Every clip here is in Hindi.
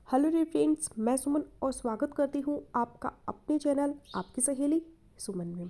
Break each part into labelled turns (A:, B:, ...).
A: हेलो डियर फ्रेंड्स, मैं सुमन और स्वागत करती हूँ आपका अपने चैनल आपकी सहेली सुमन में।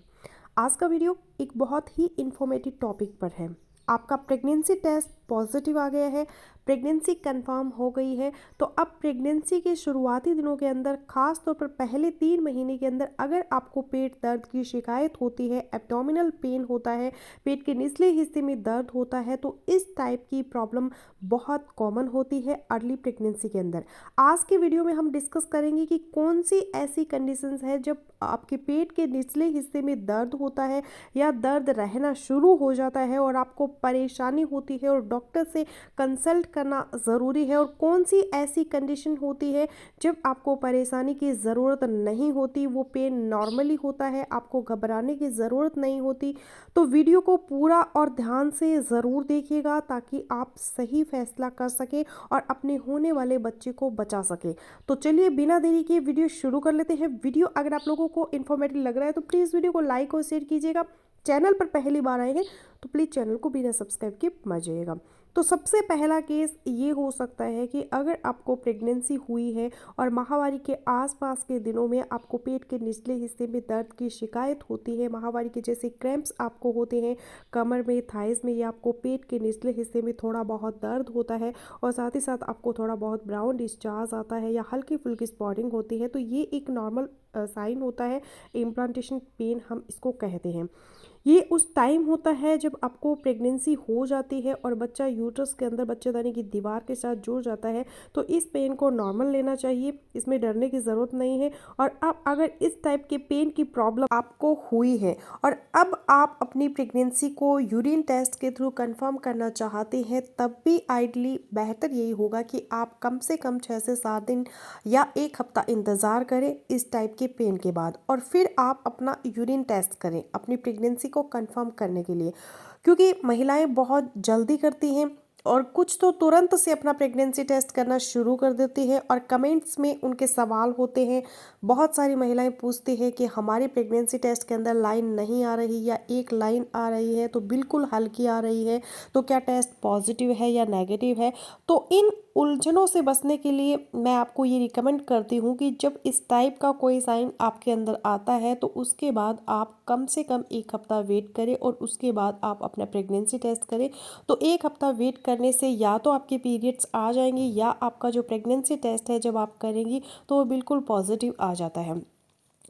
A: आज का वीडियो एक बहुत ही इन्फॉर्मेटिव टॉपिक पर है। आपका प्रेगनेंसी टेस्ट पॉजिटिव आ गया है, प्रेगनेंसी कंफर्म हो गई है। तो अब प्रेगनेंसी के शुरुआती दिनों के अंदर, खास तौर पर पहले 3 महीने के अंदर, अगर आपको पेट दर्द की शिकायत होती है, एब्डोमिनल पेन होता है, पेट के निचले हिस्से में दर्द होता है, तो इस टाइप की प्रॉब्लम बहुत कॉमन होती है अर्ली प्रेगनेंसी के अंदर। आज के वीडियो में हम डिस्कस करेंगे कि कौन सी ऐसी कंडीशंस है जब आपके पेट के निचले हिस्से में दर्द होता है या दर्द रहना शुरू हो जाता है और आपको परेशानी होती है और डॉक्टर से कंसल्ट करना ज़रूरी है, और कौन सी ऐसी कंडीशन होती है जब आपको परेशानी की ज़रूरत नहीं होती, वो पेन नॉर्मली होता है, आपको घबराने की ज़रूरत नहीं होती। तो वीडियो को पूरा और ध्यान से ज़रूर देखिएगा ताकि आप सही फैसला कर सकें और अपने होने वाले बच्चे को बचा सके। तो चलिए बिना देरी के वीडियो शुरू कर लेते हैं। वीडियो अगर आप लोगों को इन्फॉर्मेटिव लग रहा है तो प्लीज़ वीडियो को लाइक और शेयर कीजिएगा। चैनल पर पहली बार आए हैं तो प्लीज़ चैनल को बिना सब्सक्राइब के मत जाइएगा। तो सबसे पहला केस ये हो सकता है कि अगर आपको प्रेगनेंसी हुई है और माहवारी के आसपास के दिनों में आपको पेट के निचले हिस्से में दर्द की शिकायत होती है, माहवारी के जैसे क्रैम्प्स आपको होते हैं कमर में, थाइस में, या आपको पेट के निचले हिस्से में थोड़ा बहुत दर्द होता है और साथ ही साथ आपको थोड़ा बहुत ब्राउन डिस्चार्ज आता है या हल्की फुल्की स्पॉटिंग होती है, तो ये एक नॉर्मल साइन होता है। इम्प्लांटेशन पेन हम इसको कहते हैं। ये उस टाइम होता है जब आपको प्रेगनेंसी हो जाती है और बच्चा यूट्रस के अंदर बच्चेदानी की दीवार के साथ जुड़ जाता है। तो इस पेन को नॉर्मल लेना चाहिए, इसमें डरने की ज़रूरत नहीं है। और अब अगर इस टाइप के पेन की प्रॉब्लम आपको हुई है और अब आप अपनी प्रेगनेंसी को यूरिन टेस्ट के थ्रू कंफर्म करना चाहते हैं, तब भी आइडली बेहतर यही होगा कि आप कम से कम 6 से 7 दिन या 1 हफ्ता इंतज़ार करें इस टाइप के पेन के बाद, और फिर आप अपना यूरिन टेस्ट करें अपनी प्रेगनेंसी को कंफर्म करने के लिए। क्योंकि महिलाएं बहुत जल्दी करती हैं और कुछ तो तुरंत से अपना प्रेगनेंसी टेस्ट करना शुरू कर देती है और कमेंट्स में उनके सवाल होते हैं। बहुत सारी महिलाएं पूछती हैं कि हमारी प्रेगनेंसी टेस्ट के अंदर लाइन नहीं आ रही या एक लाइन आ रही है तो बिल्कुल हल्की आ रही है, तो क्या टेस्ट पॉजिटिव है या नेगेटिव है। तो इन उलझनों से बचने के लिए मैं आपको ये रिकमेंड करती हूँ कि जब इस टाइप का कोई साइन आपके अंदर आता है तो उसके बाद आप कम से कम 1 हफ्ता वेट करें और उसके बाद आप अपना प्रेगनेंसी टेस्ट करें। तो 1 हफ्ता वेट करने से या तो आपके पीरियड्स आ जाएंगे या आपका जो प्रेगनेंसी टेस्ट है जब आप करेंगी तो वो बिल्कुल पॉजिटिव आ जाता है।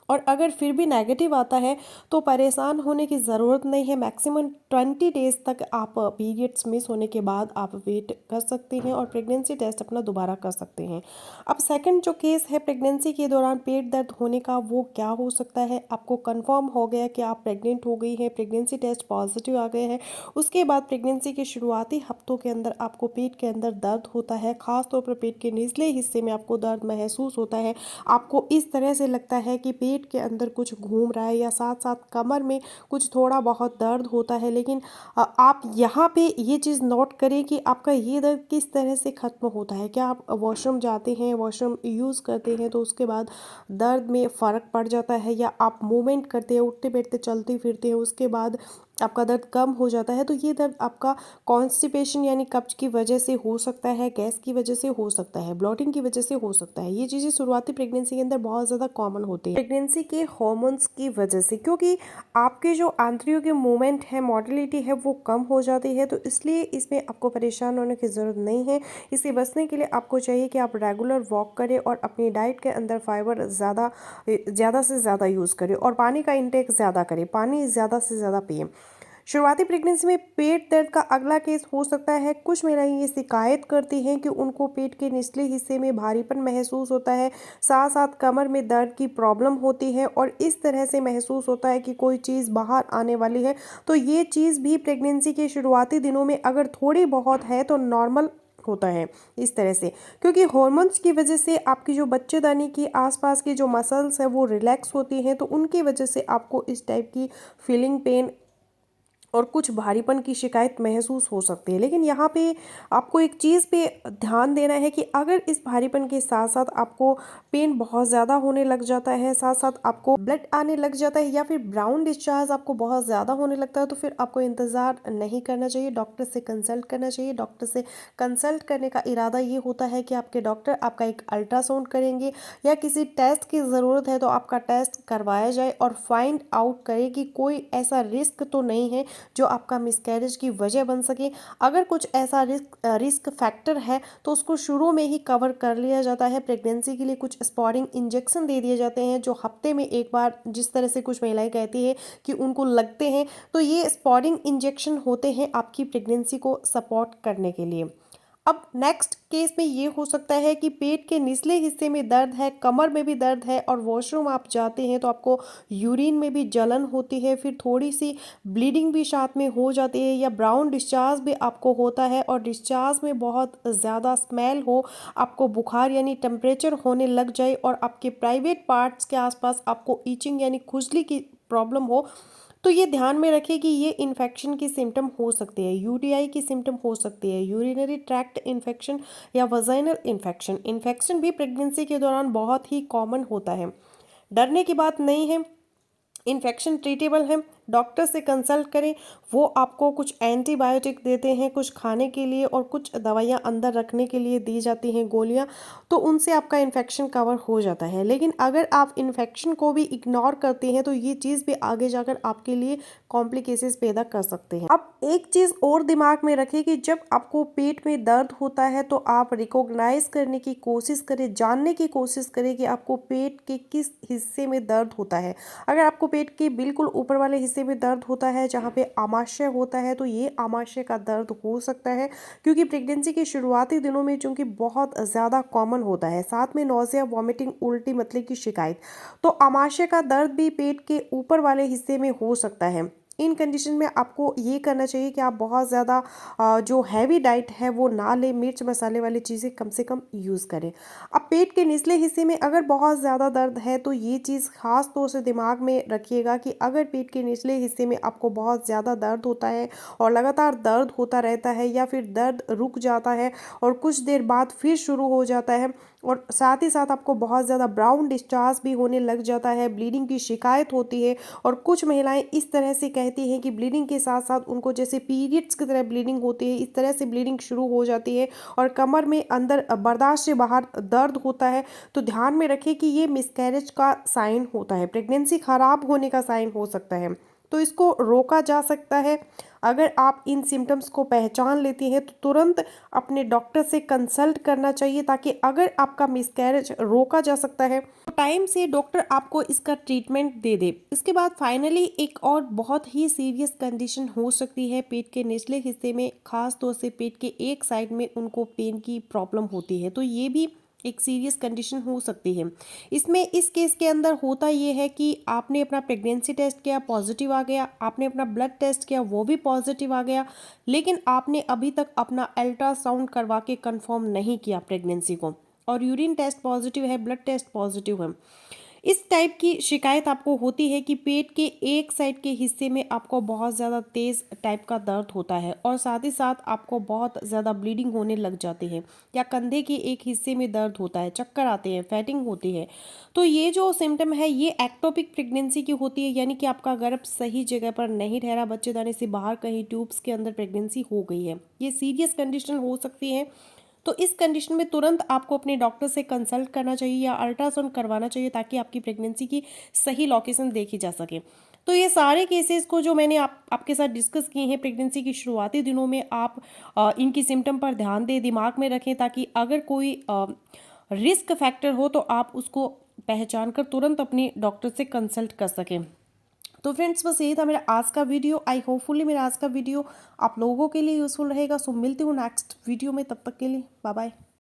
A: और अगर फिर भी नेगेटिव आता है तो परेशान होने की ज़रूरत नहीं है। मैक्सिमम 20 डेज़ तक आप पीरियड्स मिस होने के बाद आप वेट कर सकते हैं और प्रेगनेंसी टेस्ट अपना दोबारा कर सकते हैं। अब सेकंड जो केस है प्रेगनेंसी के दौरान पेट दर्द होने का, वो क्या हो सकता है। आपको कंफर्म हो गया कि आप प्रेग्नेंट हो गई हैं, प्रेगनेंसी टेस्ट पॉजिटिव आ गए हैं, उसके बाद प्रेगनेंसी के शुरुआती हफ्तों के अंदर आपको पेट के अंदर दर्द होता है, खासतौर पर पेट के निचले हिस्से में आपको दर्द महसूस होता है। आपको इस तरह से लगता है कि पेट के अंदर कुछ घूम रहा है या साथ साथ कमर में कुछ थोड़ा बहुत दर्द होता है। लेकिन आप यहाँ पे ये चीज़ नोट करें कि आपका ये दर्द किस तरह से ख़त्म होता है। क्या आप वॉशरूम जाते हैं, वॉशरूम यूज़ करते हैं तो उसके बाद दर्द में फ़र्क पड़ जाता है, या आप मूवमेंट करते हैं, उठते बैठते चलते फिरते हैं, उसके बाद आपका दर्द कम हो जाता है। तो ये दर्द आपका कॉन्स्टिपेशन यानी कब्ज की वजह से हो सकता है, गैस की वजह से हो सकता है, ब्लॉटिंग की वजह से हो सकता है। ये चीज़ें शुरुआती प्रेगनेंसी के अंदर बहुत ज़्यादा कॉमन होती है प्रेगनेंसी के हार्मोन्स की वजह से, क्योंकि आपके जो आंतरियों के मूवमेंट है, मोटिलिटी है, वो कम हो जाती है। तो इसलिए इसमें आपको परेशान होने की ज़रूरत नहीं है। इससे बचने के लिए आपको चाहिए कि आप रेगुलर वॉक करें और अपनी डाइट के अंदर फाइबर ज़्यादा से ज़्यादा यूज़ करें और पानी का इंटेक ज़्यादा करें, पानी ज़्यादा से ज़्यादा पिएं। शुरुआती प्रेगनेंसी में पेट दर्द का अगला केस हो सकता है, कुछ महिलाएं ये शिकायत करती हैं कि उनको पेट के निचले हिस्से में भारीपन महसूस होता है, साथ साथ कमर में दर्द की प्रॉब्लम होती है और इस तरह से महसूस होता है कि कोई चीज़ बाहर आने वाली है। तो ये चीज़ भी प्रेगनेंसी के शुरुआती दिनों में अगर थोड़ी बहुत है तो नॉर्मल होता है इस तरह से, क्योंकि हॉर्मोन्स की वजह से आपकी जो बच्चेदानी की आसपास की जो मसल्स है वो रिलैक्स होती हैं, तो उनकी वजह से आपको इस टाइप की फीलिंग पेन और कुछ भारीपन की शिकायत महसूस हो सकती है। लेकिन यहाँ पे आपको एक चीज़ पे ध्यान देना है कि अगर इस भारीपन के साथ साथ आपको पेन बहुत ज़्यादा होने लग जाता है, साथ साथ आपको ब्लड आने लग जाता है या फिर ब्राउन डिस्चार्ज आपको बहुत ज़्यादा होने लगता है, तो फिर आपको इंतज़ार नहीं करना चाहिए, डॉक्टर से कंसल्ट करना चाहिए। डॉक्टर से कंसल्ट करने का इरादा ये होता है कि आपके डॉक्टर आपका एक अल्ट्रासाउंड करेंगे या किसी टेस्ट की ज़रूरत है तो आपका टेस्ट करवाया जाए और फाइंड आउट करे कि कोई ऐसा रिस्क तो नहीं है जो आपका मिसकैरेज की वजह बन सके। अगर कुछ ऐसा रिस्क फैक्टर है तो उसको शुरू में ही कवर कर लिया जाता है। प्रेगनेंसी के लिए कुछ स्पॉटिंग इंजेक्शन दे दिए जाते हैं जो हफ्ते में एक बार, जिस तरह से कुछ महिलाएं कहती है कि उनको लगते हैं, तो ये स्पॉटिंग इंजेक्शन होते हैं आपकी प्रेगनेंसी को सपोर्ट करने के लिए। अब नेक्स्ट केस में ये हो सकता है कि पेट के निचले हिस्से में दर्द है, कमर में भी दर्द है और वॉशरूम आप जाते हैं तो आपको यूरिन में भी जलन होती है, फिर थोड़ी सी ब्लीडिंग भी साथ में हो जाती है या ब्राउन डिस्चार्ज भी आपको होता है और डिस्चार्ज में बहुत ज़्यादा स्मेल हो, आपको बुखार यानी टेम्परेचर होने लग जाए और आपके प्राइवेट पार्ट्स के आसपास आपको ईचिंग यानी खुजली की प्रॉब्लम हो, तो ये ध्यान में रखें कि ये इन्फेक्शन की सिम्टम हो सकती है, यूटीआई की सिम्टम हो सकती है, यूरिनरी ट्रैक्ट इन्फेक्शन या वजाइनल इन्फेक्शन। इन्फेक्शन भी प्रेगनेंसी के दौरान बहुत ही कॉमन होता है, डरने की बात नहीं है। इन्फेक्शन ट्रीटेबल है, डॉक्टर से कंसल्ट करें, वो आपको कुछ एंटीबायोटिक देते हैं कुछ खाने के लिए और कुछ दवाइयाँ अंदर रखने के लिए दी जाती हैं गोलियाँ, तो उनसे आपका इन्फेक्शन कवर हो जाता है। लेकिन अगर आप इन्फेक्शन को भी इग्नोर करते हैं तो ये चीज़ भी आगे जाकर आपके लिए कॉम्प्लिकेशंस पैदा कर सकते हैं। अब एक चीज़ और दिमाग में रखें कि जब आपको पेट में दर्द होता है तो आप रिकॉग्नाइज करने की कोशिश करें, जानने की कोशिश करें कि आपको पेट के किस हिस्से में दर्द होता है। अगर आपको पेट के बिल्कुल ऊपर वाले हिस्से में दर्द होता है जहाँ पे आमाशय होता है तो ये आमाशय का दर्द हो सकता है, क्योंकि प्रेगनेंसी के शुरुआती दिनों में चूंकि बहुत ज़्यादा कॉमन होता है, साथ में नौजिया, वॉमिटिंग, उल्टी, मतले की शिकायत, तो आमाशय का दर्द भी पेट के ऊपर वाले हिस्से में हो सकता है। इन कंडीशन में आपको ये करना चाहिए कि आप बहुत ज़्यादा जो हैवी डाइट है वो ना लें, मिर्च मसाले वाली चीज़ें कम से कम यूज़ करें। अब पेट के निचले हिस्से में अगर बहुत ज़्यादा दर्द है तो ये चीज़ ख़ास तौर से दिमाग में रखिएगा कि अगर पेट के निचले हिस्से में आपको बहुत ज़्यादा दर्द होता है और लगातार दर्द होता रहता है या फिर दर्द रुक जाता है और कुछ देर बाद फिर शुरू हो जाता है और साथ ही साथ आपको बहुत ज़्यादा ब्राउन डिस्चार्ज भी होने लग जाता है, ब्लीडिंग की शिकायत होती है और कुछ महिलाएं इस तरह से कहती हैं कि ब्लीडिंग के साथ साथ उनको जैसे पीरियड्स की तरह ब्लीडिंग होती है, इस तरह से ब्लीडिंग शुरू हो जाती है और कमर में अंदर बर्दाश्त से बाहर दर्द होता है, तो ध्यान में रखें कि ये मिसकैरेज का साइन होता है, प्रेगनेंसी खराब होने का साइन हो सकता है। तो इसको रोका जा सकता है। अगर आप इन सिम्टम्स को पहचान लेती हैं तो तुरंत अपने डॉक्टर से कंसल्ट करना चाहिए, ताकि अगर आपका मिसकैरेज रोका जा सकता है तो टाइम से डॉक्टर आपको इसका ट्रीटमेंट दे दे। इसके बाद फाइनली एक और बहुत ही सीरियस कंडीशन हो सकती है पेट के निचले हिस्से में, खास तौर से पेट के एक साइड में उनको पेन की प्रॉब्लम होती है, तो ये भी एक सीरियस कंडीशन हो सकती है। इसमें इस केस के अंदर होता ये है कि आपने अपना प्रेगनेंसी टेस्ट किया, पॉजिटिव आ गया, आपने अपना ब्लड टेस्ट किया, वो भी पॉजिटिव आ गया, लेकिन आपने अभी तक अपना अल्ट्रासाउंड करवा के कंफर्म नहीं किया प्रेगनेंसी को, और यूरिन टेस्ट पॉजिटिव है, ब्लड टेस्ट पॉजिटिव है। इस टाइप की शिकायत आपको होती है कि पेट के एक साइड के हिस्से में आपको बहुत ज़्यादा तेज़ टाइप का दर्द होता है और साथ ही साथ आपको बहुत ज़्यादा ब्लीडिंग होने लग जाती है, या कंधे के एक हिस्से में दर्द होता है, चक्कर आते हैं, फैटिंग होती है, तो ये जो सिम्टम है ये एक्टोपिक प्रेगनेंसी की होती है, यानी कि आपका गर्भ सही जगह पर नहीं ठहरा, बच्चेदानी से बाहर कहीं ट्यूब्स के अंदर प्रेगनेंसी हो गई है। ये सीरियस कंडीशन हो सकती है, तो इस कंडीशन में तुरंत आपको अपने डॉक्टर से कंसल्ट करना चाहिए या अल्ट्रासाउंड करवाना चाहिए, ताकि आपकी प्रेगनेंसी की सही लोकेशन देखी जा सके। तो ये सारे केसेस को जो मैंने आपके साथ डिस्कस किए हैं प्रेगनेंसी के शुरुआती दिनों में, आप इनकी सिम्टम पर ध्यान दें, दिमाग में रखें, ताकि अगर कोई रिस्क फैक्टर हो तो आप उसको पहचान कर तुरंत अपने डॉक्टर से कंसल्ट कर सकें। तो फ्रेंड्स बस यही था मेरा आज का वीडियो। आई होपफुली मेरा आज का वीडियो आप लोगों के लिए यूज़फुल रहेगा। सो मिलती हूँ नेक्स्ट वीडियो में, तब तक के लिए बाय बाय।